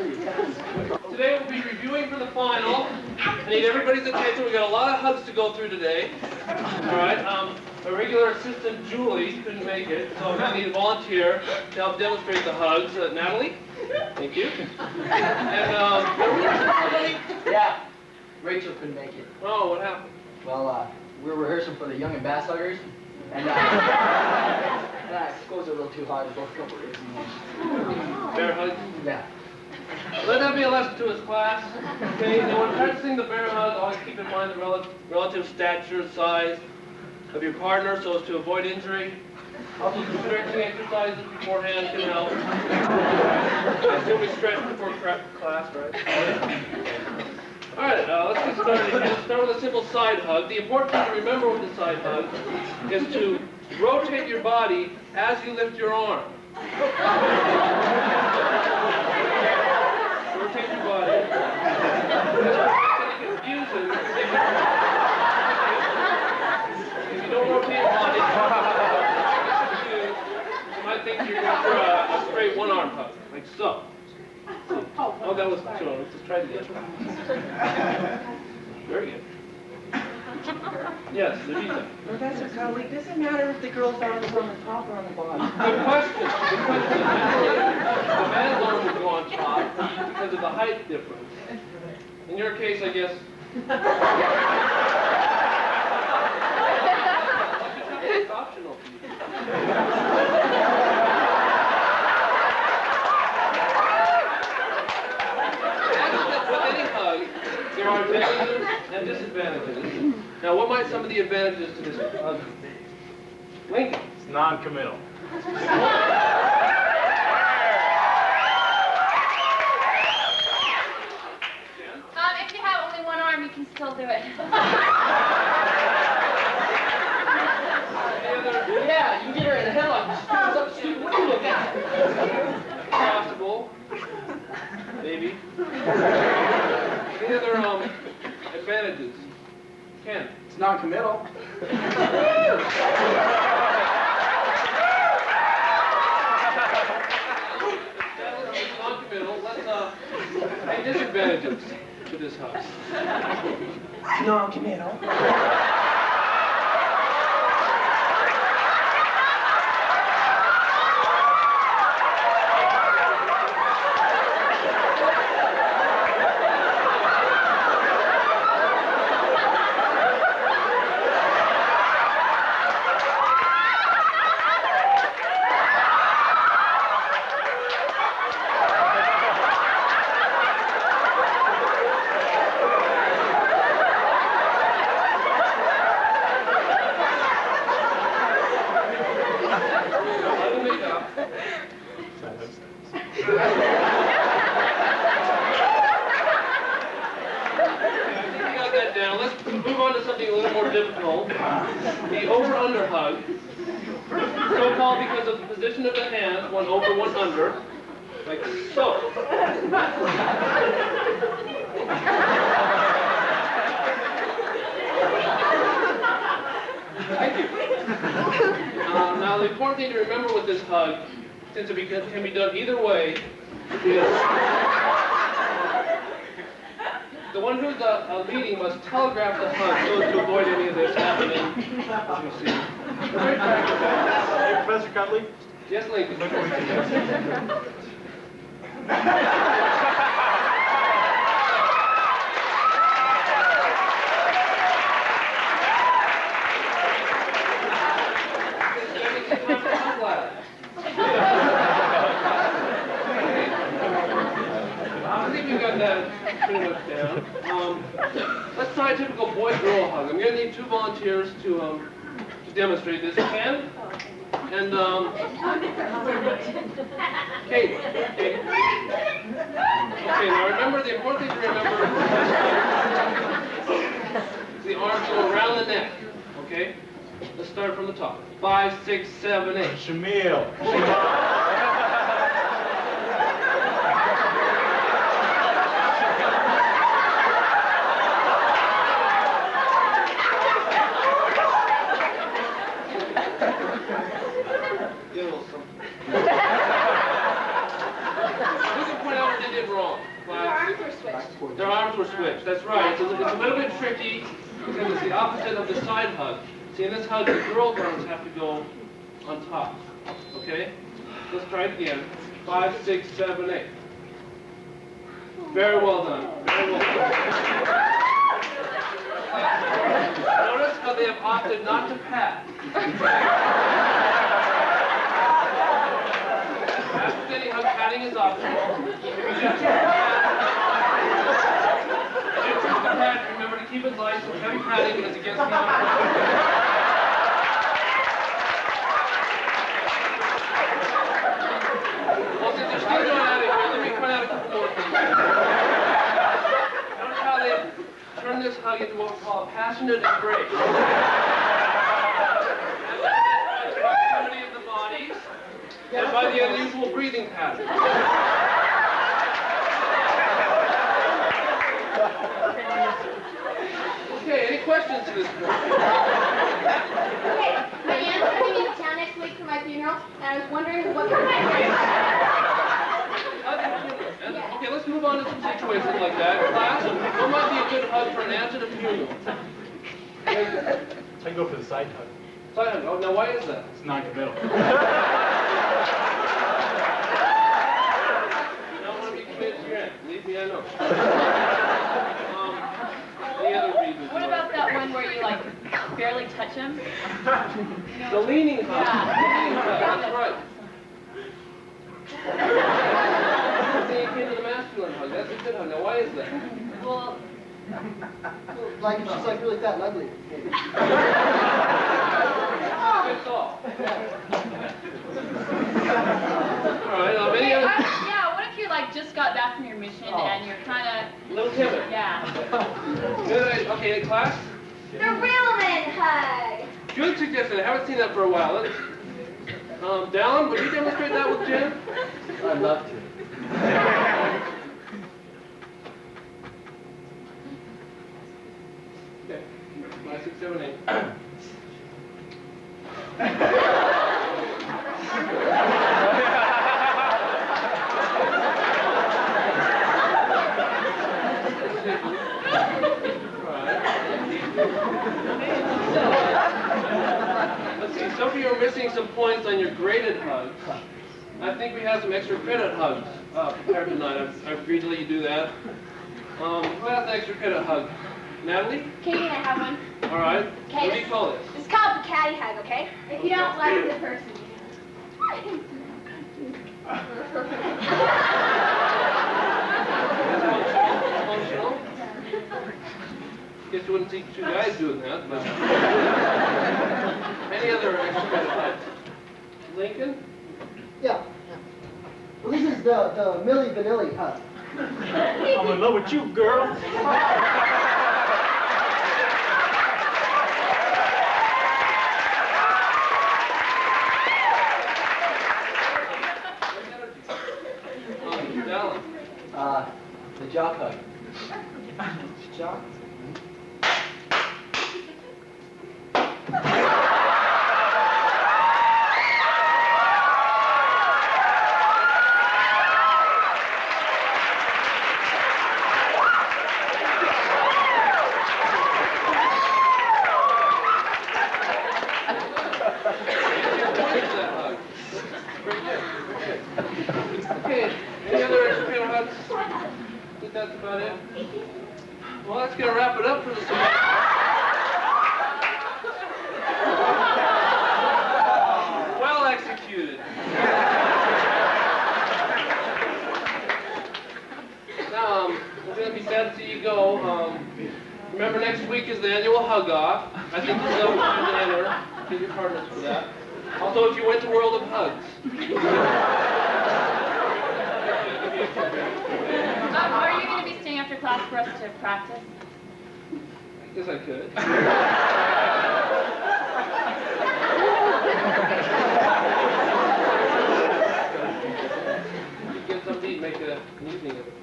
Today we'll be reviewing for the final. I need everybody's attention. We got a lot of hugs to go through today. All right. Our regular assistant Julie couldn't make it, so we need a volunteer to help demonstrate the hugs. Natalie, thank you. And yeah, Rachel couldn't make it. Oh, what happened? Well, we were rehearsing for the young and bass huggers, and school's a little too hard both a couple of reasons. Bear hug? Yeah. Let that be a lesson to his class. Okay, and when practicing the bear hug, always keep in mind the relative stature and size of your partner so as to avoid injury. Also, some stretching exercises beforehand can help. I assume we stretch before class, right? All right, let's get started. Let's start with a simple side hug. The important thing to remember with the side hug is to rotate your body as you lift your arm. Rotate your body. It's confusing. If you don't rotate your body, you might think you're going for a straight one-arm hug, like so. Oh, that was too long. Let's just try it again. Very good. Yes, Levita. Professor Cowley, does it matter if the girl's arm is on the top or on the bottom? Good question. Good question. The man's arm will go on top because of the height difference. In your case, I guess. It's optional for you. With any hug, there are advantages and disadvantages. Now, what might some of the advantages to this hug be? Lincoln. It's non-committal. If you have only one arm, you can still do it. Yeah, you get her in the headlock. What's up, stupid? What are you looking at? Possible. Maybe. Any other advantages? Ken. It's non-committal. Non-committal. Let's any disadvantages to this hug? Non-committal. The over-under hug, so-called because of the position of the hands, one over, one under, like so. Thank you. Now, the important thing to remember with this hug, since it can be done either way, is the one who's leading must telegraph the hug so as to avoid any of this happening. As you see. Hey, Professor Cutley? Yes, Lincoln. I think we got that pretty much down. Let's try a typical boy-girl hug. I'm going to need two volunteers to demonstrate this. Ken and Kate. Okay, now remember, the important thing to remember is the arms go around the neck. Okay? Let's start from the top. 5, 6, 7, 8. Shamil. Who can point out what they did wrong? towards Their you. arms were switched. That's right. It's a little bit tricky because it's the opposite of the side hug. See, in this hug, the girl's arms have to go on top. Okay? Let's try it again. 5, 6, 7, 8. Very well done. Very well done. Notice how they have opted not to pat. After any hug, patting is optional. If you choose to pat, remember to keep it light, so heavy patting is against the Well, since you're still going at it here, let me point out a couple more things. Notice how they turn this hug into what we call a passionate embrace. Proximity of the bodies, and by the unusual breathing pattern. Okay, any questions to this point? Okay, my aunt's coming into town next week for my funeral, and I was wondering what kind of Okay, let's move on to some situations like that. Class, what might be a good hug for an aunt at a funeral? I go for the side hug. Side hug. Oh, now why is that? It's non-committal. You don't want to be committed to your aunt. Believe me, I know. Any other reasons? What about that one where you like barely touch him? The leaning hug. Yeah. The leaning hug. That's right. Then you came to the masculine hug. That's a good hug. Now, why is that? Well, Like if she's like really fat and ugly. Maybe. Good thought. All right. Any okay, other? yeah, what if you like just got back from your mission and you're kind A little timid. of, yeah. Good. Okay, class. the real men hug? Good suggestion. I haven't seen that for a while. Let's, Dallin, would you demonstrate that with Jim? I'd love to. Okay. 5, 6, 7, 8. Let's see, some of you are missing some points on your graded hugs. I think we have some extra credit hugs prepared tonight. I've agreed to let you do that. Who has an extra credit hug? Natalie? Katie and I have one. All right. Okay. What do you call this? It's called the caddy hug, okay? If you don't like the person. Functional? Guess you wouldn't see two guys doing that, but... Any other extra credit hugs? Lincoln? Yeah. Well, this is the Milli Vanilli hug. I'm in love with you, girl. Dallin. The jock hug. Jock? Okay, any other extra credit hugs? I think that's about it. Well, that's going to wrap it up for this evening. Well executed. Now, we're going to be sad to see you go. Remember, next week is the annual hug off. I think you'll have time to enter. Get your partners for that. Also, if you went to World of Hugs. Are you going to be staying after class for us to practice? I guess I could. You get something to eat, make an evening of it.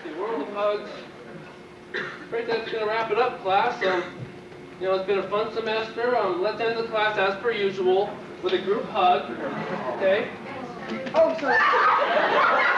Okay, World of Hugs. Right, that's going to wrap it up, class. You know, it's been a fun semester. Let's end the class as per usual with a group hug. Okay? Oh, sorry.